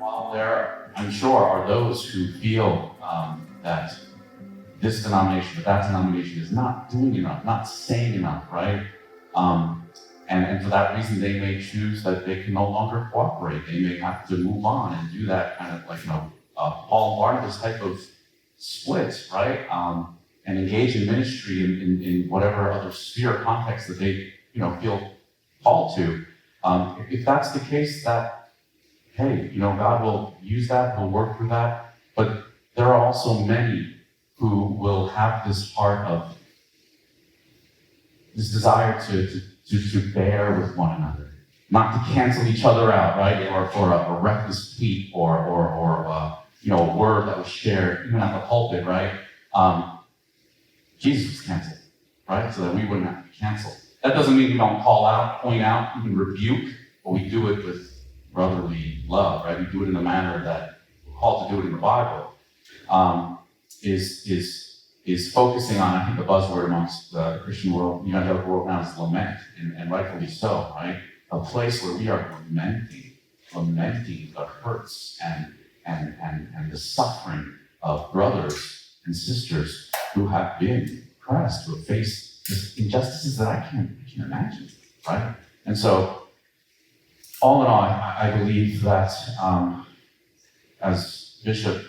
while there, I'm sure, are those who feel that this denomination, that denomination is not doing enough, not saying enough, right? And for that reason, they may choose that they can no longer cooperate. They may have to move on and do that kind of like, Paul and Barnabas type of split, right? And engage in ministry in whatever other sphere or context that they, feel called to. If that's the case, that, hey, God will use that, He'll work through that. But there are also many who will have this heart of this desire to bear with one another, not to cancel each other out, right? Or for a reckless tweet or a word that was shared even at the pulpit, right? Jesus was canceled, right? So that we wouldn't have to be canceled. That doesn't mean we don't call out, point out, even rebuke, but we do it with brotherly love, right? We do it in the manner that we're called to do it in the Bible. Is focusing on, I think the buzzword amongst the Christian world, evangelical world now is lament, and rightfully so, right? A place where we are lamenting the hurts and the suffering of brothers and sisters who have been oppressed, who have faced injustices that I can't imagine, right? And so, all in all, I believe that, as Bishop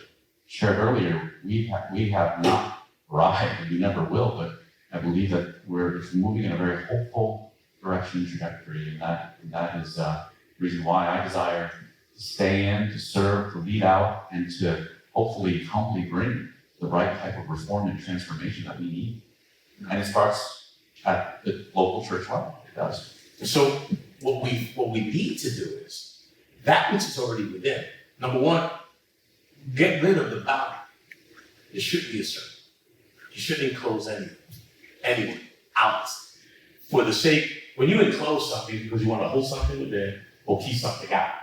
shared earlier, we have not arrived, and we never will, but I believe that we're moving in a very hopeful direction and trajectory, and that is the reason why I desire to stay in, to serve, to lead out, and to hopefully humbly bring the right type of reform and transformation that we need. And it starts at the local church level. It does. So what we need to do is that which is already within. Number one, get rid of the boundary. It should be a circle. You shouldn't enclose anyone out. For the sake, when you enclose something because you want to hold something within or keep something out.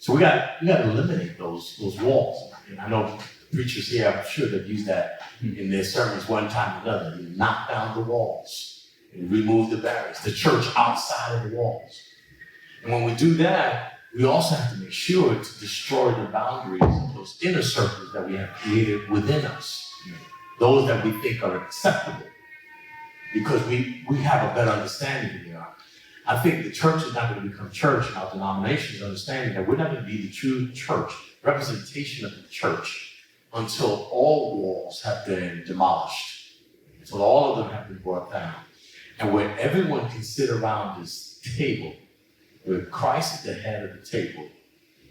So we got to eliminate those walls. And I know preachers here, I'm sure they've used that in their sermons one time or another. You knock down the walls and remove the barriers, the church outside of the walls. And when we do that, we also have to make sure to destroy the boundaries of those inner circles that we have created within us. Those that we think are acceptable, because we have a better understanding than we are. I think the church is not going to become church, and our denominations understanding that we're not going to be the true church, representation of the church, until all walls have been demolished, until all of them have been brought down, and where everyone can sit around this table, with Christ at the head of the table,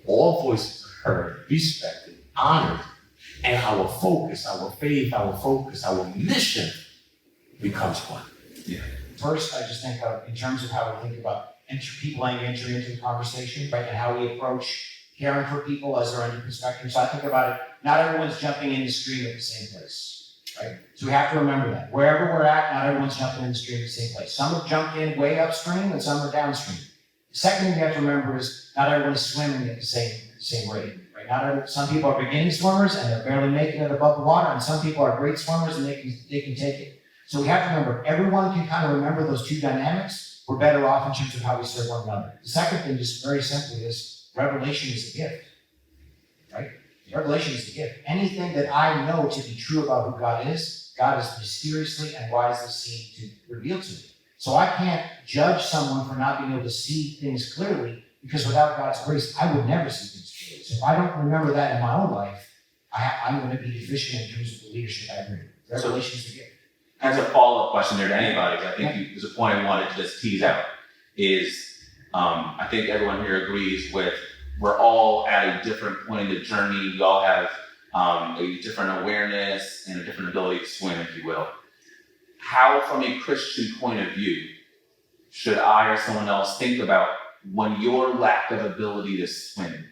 all voices are heard, respected, honored, and our focus, our faith, our mission becomes one. Yeah. First, I just think of, in terms of how we think about people entering into the conversation, right, and how we approach caring for people as they're under perspective. So I think about it, not everyone's jumping in the stream at the same place, right? So we have to remember that. Wherever we're at, not everyone's jumping in the stream at the same place. Some have jumped in way upstream and some are downstream. The second thing you have to remember is not everyone is swimming at the same rate. Some people are beginning swimmers and they're barely making it above the water, and some people are great swimmers and they can take it. So we have to remember, everyone can kind of remember those two dynamics. We're better off in terms of how we serve one another. The second thing, just very simply, is revelation is a gift, right? Revelation is a gift. Anything that I know to be true about who God is mysteriously and wisely seen to reveal to me. So I can't judge someone for not being able to see things clearly, because without God's grace, I would never see things clearly. So if I don't remember that in my own life, I'm going to be deficient in terms of the leadership I bring. Revelation is a gift. As a follow-up question there to anybody, I think there's a point I wanted to just tease out, is I think everyone here agrees with, we're all at a different point in the journey. We all have a different awareness and a different ability to swim, if you will. How, from a Christian point of view, should I or someone else think about when your lack of ability to swim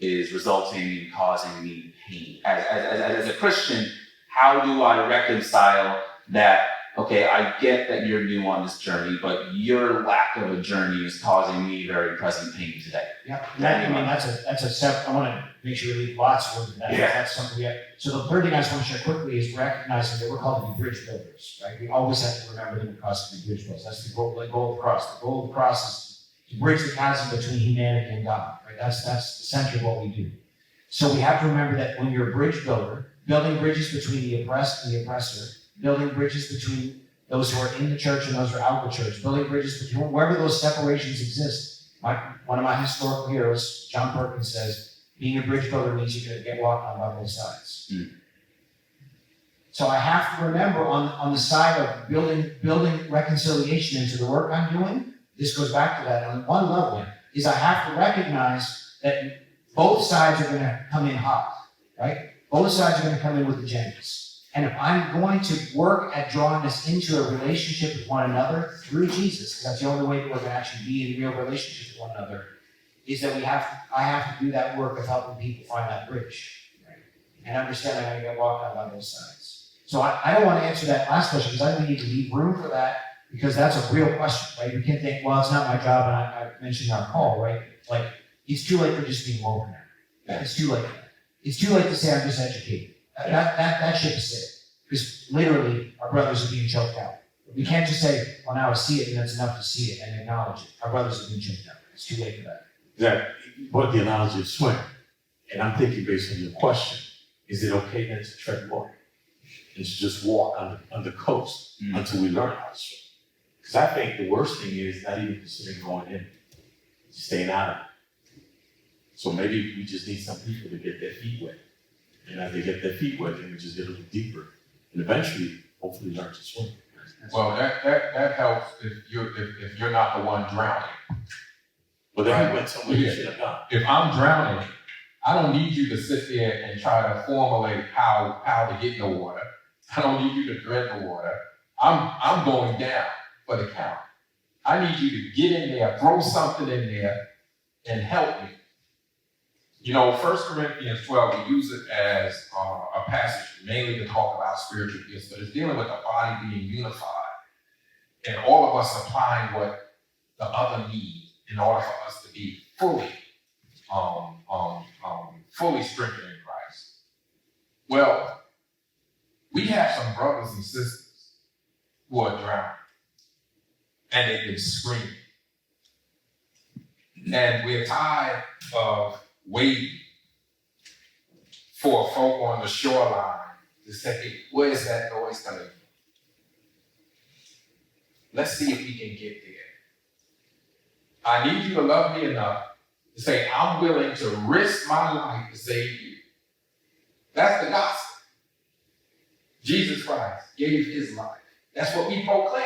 is resulting in causing me pain? As a Christian, how do I reconcile that, okay, I get that you're new on this journey, but your lack of a journey is causing me very present pain today? Yeah, that's a step. I want to make sure we leave lots of room for that. Yeah. That's something we have. So the third thing I just want to share quickly is recognizing that we're called to be bridge builders, right? We always have to remember that we're called to be bridge builders. That's the goal of the cross. The goal of the cross is to bridge the chasm between humanity and God, right? That's the center of what we do. So we have to remember that when you're a bridge builder, building bridges between the oppressed and the oppressor, building bridges between those who are in the church and those who are out of the church, building bridges between wherever those separations exist. One of my historical heroes, John Perkins, says, being a bridge builder means you're going to get walked on by both sides. Mm. So I have to remember on the side of building reconciliation into the work I'm doing, this goes back to that on one level, is I have to recognize that both sides are going to come in hot, right? Both sides are going to come in with agendas. And if I'm going to work at drawing us into a relationship with one another through Jesus, because that's the only way that we're going to actually be in real relationship with one another, is that I have to do that work of helping people find that bridge, right? And understand I'm going to get walked on by both sides. So I don't want to answer that last question because I think we need to leave room for that because that's a real question, right? We can't think, well, it's not my job, and I mentioned in our call, right? Like, it's too late for just being woken now. It's too late for that. It's too late to say I'm just educated. That ship is sailed. Because literally, our brothers are being choked out. We can't just say, well, now I see it, and that's enough to see it and acknowledge it. Our brothers are being choked out. It's too late for that. That, what the analogy of swim, and I'm thinking based on your question, is it okay then to tread water? And to just walk on the coast until we learn how to swim? Because I think the worst thing is not even considering going in, staying out of it. So maybe we just need some people to get their feet wet. And as they get their feet wet, then we just get a little deeper. And eventually, hopefully learn to swim. Well, that helps if you're not the one drowning. But then Right. we went somewhere you should have gone. If I'm drowning, I don't need you to sit there and try to formulate how to get in the water. I don't need you to dread the water. I'm going down for the count. I need you to get in there, throw something in there, and help me. You know, 1 Corinthians 12, we use it as a passage mainly to talk about spiritual gifts, but it's dealing with the body being unified and all of us applying what the other need in order for us to be fully strengthened in Christ. Well, we have some brothers and sisters who are drowning and they've been screaming. And we're tired of waiting for folk on the shoreline to say, where's that noise coming from? Let's see if we can get there. I need you to love me enough to say, I'm willing to risk my life to save you. That's the gospel. Jesus Christ gave his life. That's what we proclaim.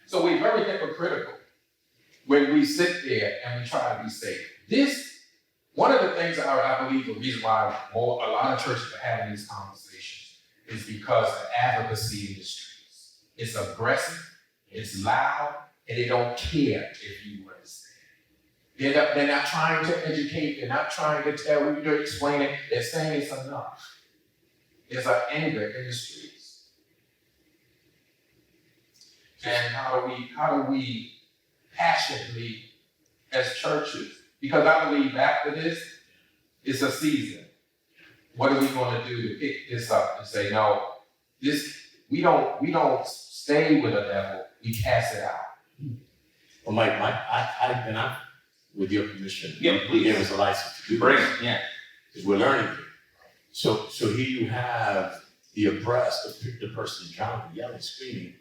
So we're very hypocritical when we sit there and we try to be saved. One of the things that I believe the reason why a lot of churches are having these conversations is because of advocacy in the streets. It's aggressive, it's loud, and they don't care if you understand. They're not trying to educate, they're not trying to tell you to explain it, they're saying it's enough. There's an anger in the streets. And how do we passionately, as churches, because I believe after this, it's a season. What are we going to do to pick this up and say, no, we don't stay with the devil, we cast it out. Well, Mike, I with your permission, Yeah, please. gave us a license to do Bring this. it, yeah. Because we're learning here. So here you have the oppressed, the person drowning, yelling, screaming,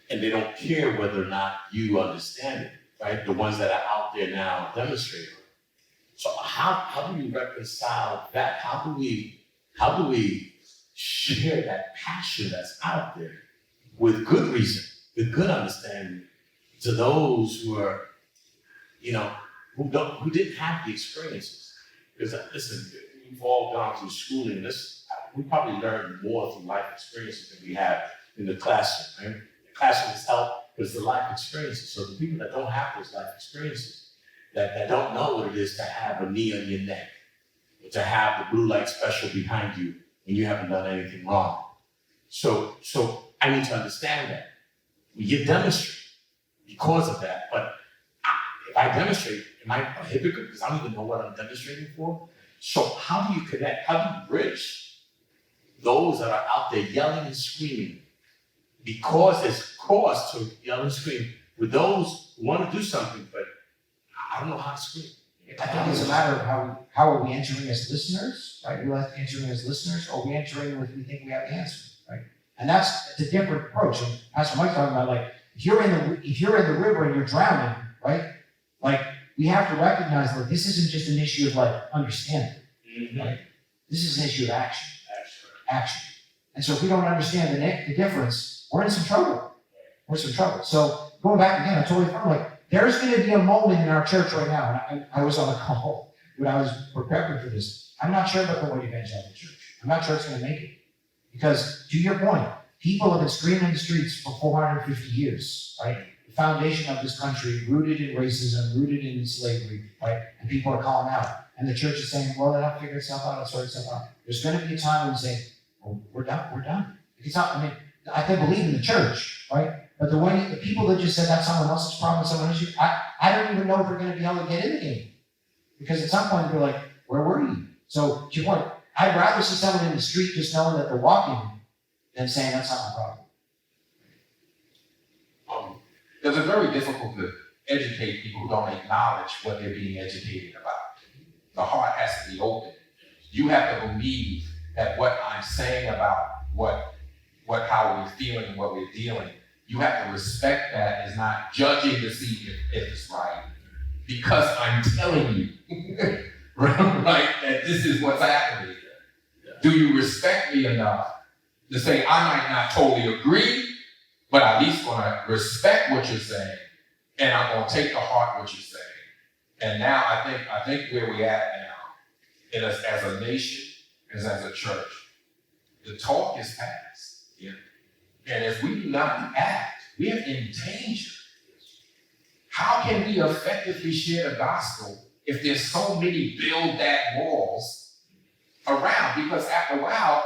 and they don't care whether or not you understand it, right? The ones that are out there now demonstrating. So how do you reconcile that? How do we share that passion that's out there with good reason, with good understanding to those who are, who didn't have the experiences? Because listen, we've all gone through schooling. We probably learned more through life experiences than we have in the classroom. Right? The classroom has helped because the life experiences. So the people that don't have those life experiences, that don't know what it is to have a knee on your neck, or to have the blue light special behind you when you haven't done anything wrong. So I need to understand that. You demonstrate because of that, but if I demonstrate, am I a hypocrite because I don't even know what I'm demonstrating for? So how do you connect? How do you bridge those that are out there yelling and screaming because there's cause to yell and scream with those who want to do something, but I don't know how to scream. I think it's a matter of how are we entering as listeners, right? We're entering as listeners, or are we entering with we think we have the answer, right? And it's a different approach. And Pastor Mike's talking about, like, if you're in the river and you're drowning, right? Like, we have to recognize that this isn't just an issue of like understanding, right? This is an issue of action. Action. And so if we don't understand the difference, we're in some trouble. We're in some trouble. So going back again, I totally firm, like, there's going to be a moment in our church right now, and I was on the call when I was preparing for this. I'm not sure about the white evangelical church. I'm not sure it's going to make it. Because, to your point, people have been screaming in the streets for 450 years, right? The foundation of this country, rooted in racism, rooted in slavery, right? And people are calling out. And the church is saying, well, it'll figure itself out, it'll sort itself out. There's going to be a time when we say, well, we're done. It's not, I mean, I can believe in the church, right? But the people that just said that's someone else's problem, someone else's issue, I don't even know if they're going to be able to get in the game. Because at some point they're like, where were you? So to your point, I'd rather see someone in the street just knowing that they're walking than saying that's not my problem. Because it's very difficult to educate people who don't acknowledge what they're being educated about. The heart has to be open. You have to believe that what I'm saying about how we're feeling and what we're dealing, you have to respect that as not judging to see if it's right. Because I'm telling you, right, that this is what's happening. Do you respect me enough to say I might not totally agree, but at least gonna respect what you're saying, and I'm gonna take to heart what you're saying. And now I think where we're at now, as a nation, as a church, the talk is past. Yeah. And as we do not act, we are in danger. How can we effectively share the gospel if there's so many build that walls around? Because after a while,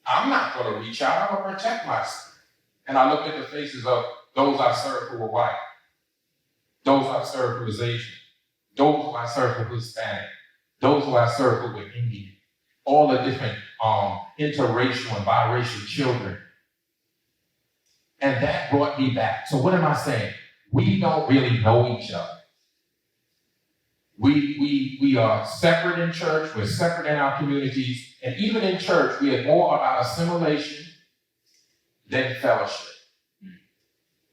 I'm not going to reach out. I'm going to protect myself. And I looked at the faces of those I served who were white, those I served who was Asian, those who I served who were Hispanic, those who I served who were Indian, all the different interracial and biracial children. And that brought me back. So what am I saying? We don't really know each other. We are separate in church, we're separate in our communities, and even in church, we are more about assimilation than fellowship.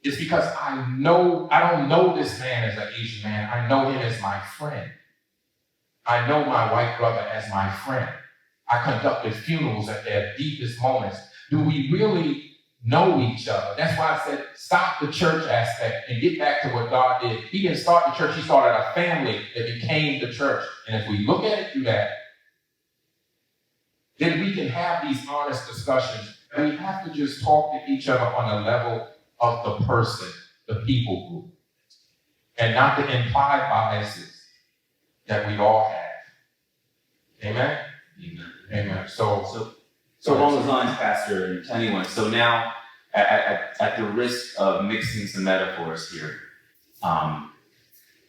It's because I don't know this man as an Asian man, I know him as my friend. I know my white brother as my friend. I conducted funerals at their deepest moments. Do we really know each other? That's why I said stop the church aspect and get back to what God did. He didn't start the church, he started a family that became the church. And if we look at it through that, then we can have these honest discussions. And we have to just talk to each other on a level of the person, the people group, and not the implied biases that we all have. Amen? Amen. So along those lines, Pastor, and to anyone, so now, at the risk of mixing some metaphors here,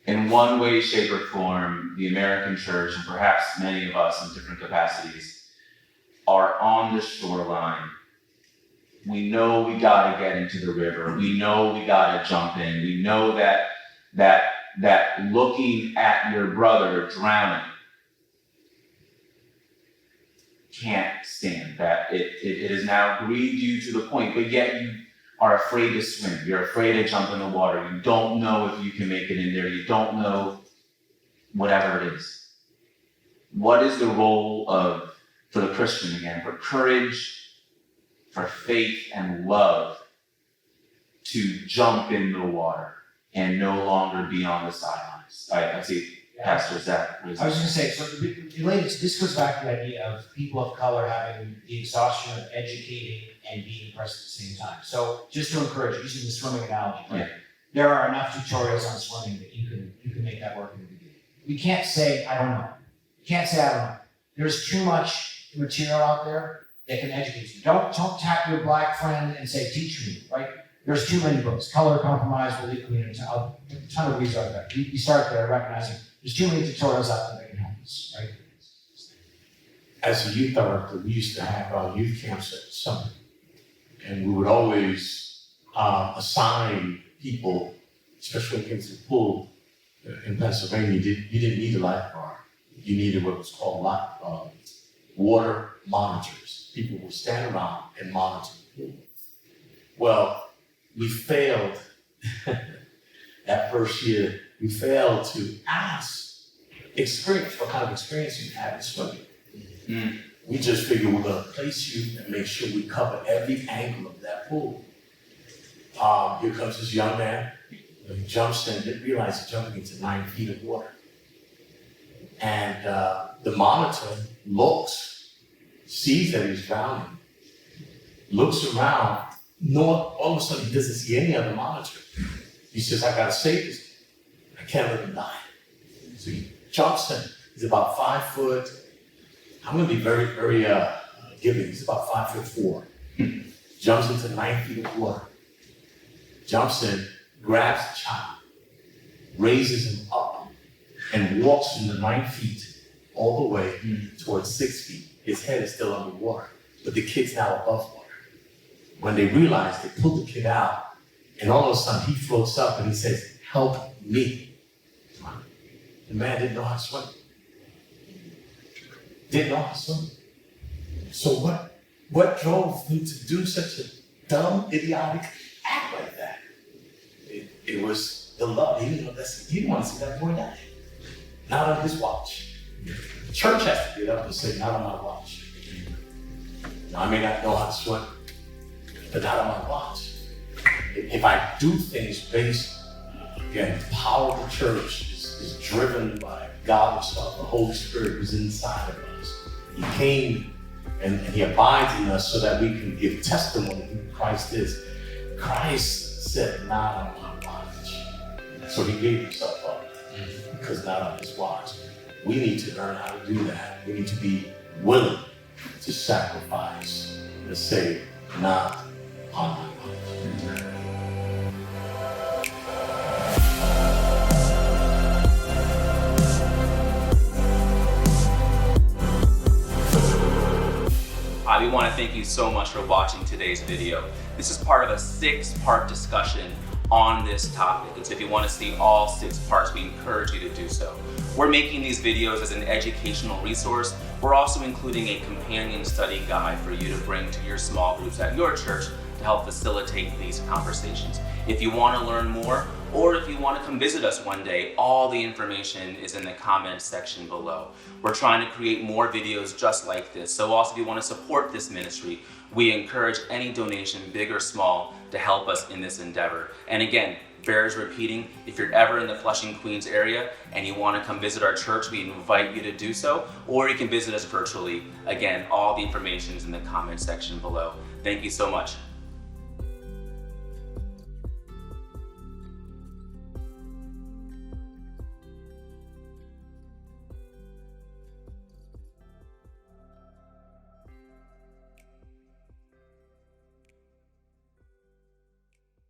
in one way, shape, or form, the American church, and perhaps many of us in different capacities, are on the shoreline. We know we gotta get into the river. We know we gotta jump in. We know that looking at your brother drowning can't stand, that it has now grieved you to the point, but yet you are afraid to swim. You're afraid to jump in the water. You don't know if you can make it in there. You don't know whatever it is. What is the role for the Christian again, for courage, for faith and love to jump in the water and no longer be on the sidelines? I see Pastor Zach. I was going to say, so related, this goes back to the idea of people of color having the exhaustion of educating and being oppressed at the same time. So just to encourage, using the swimming analogy, right? There are enough tutorials on swimming that you can make that work in the beginning. We can't say, I don't know. You can't say, I don't know. There's too much material out there that can educate you. Don't tap your black friend and say, teach me, right? There's too many books. Color Compromise, Belief Community, a ton of reasons out there. We start there recognizing there's too many tutorials out there that can help us, right? As a youth director, we used to have our youth camps at summer. And we would always assign people especially when it came to the pool in Pennsylvania, you didn't need a lifeguard. You needed what was called water monitors. People would stand around and monitor the pool. Well, we failed that first year. We failed to ask what kind of experience you had in swimming. Mm. We just figured we're gonna place you and make sure we cover every angle of that pool. Here comes this young man, he jumps in, didn't realize he's jumping into 9 feet of water. And the monitor looks, sees that he's drowning, looks around, all of a sudden he doesn't see any other monitor. He says, I gotta save this guy. I can't let him die. So he jumps in, he's about 5 foot, I'm gonna be very, very giving, he's about 5'4". Jumps into 9 feet of water, jumps in, grabs the child, raises him up, and walks from the 9 feet all the way towards 6 feet. His head is still underwater, but the kid's now above water. When they realize, they pull the kid out, and all of a sudden he floats up and he says, help me. The man didn't know how to swim. Didn't know how to swim. So what drove him to do such a dumb, idiotic act like that? It was the love. He didn't want to see that boy die. Not on his watch. The church has to get up and say, not on my watch. Now, I may not know how to swim, but not on my watch. If I do things based, again, the power of the church is driven by God himself. The Holy Spirit who's inside of us. He came and he abides in us so that we can give testimony of who Christ is. Christ said, not on my watch. So he gave himself up because not on his watch. We need to learn how to do that. We need to be willing to sacrifice and say, not on my watch. Hi, we want to thank you so much for watching today's video. This is part of a 6-part discussion on this topic. And so if you want to see all 6 parts, we encourage you to do so. We're making these videos as an educational resource. We're also including a companion study guide for you to bring to your small groups at your church to help facilitate these conversations. If you want to learn more, or if you want to come visit us one day, all the information is in the comments section below. We're trying to create more videos just like this. So also if you want to support this ministry, we encourage any donation, big or small, to help us in this endeavor. And again, bears repeating, if you're ever in the Flushing, Queens area and you want to come visit our church, we invite you to do so, or you can visit us virtually. Again, all the information is in the comments section below. Thank you so much.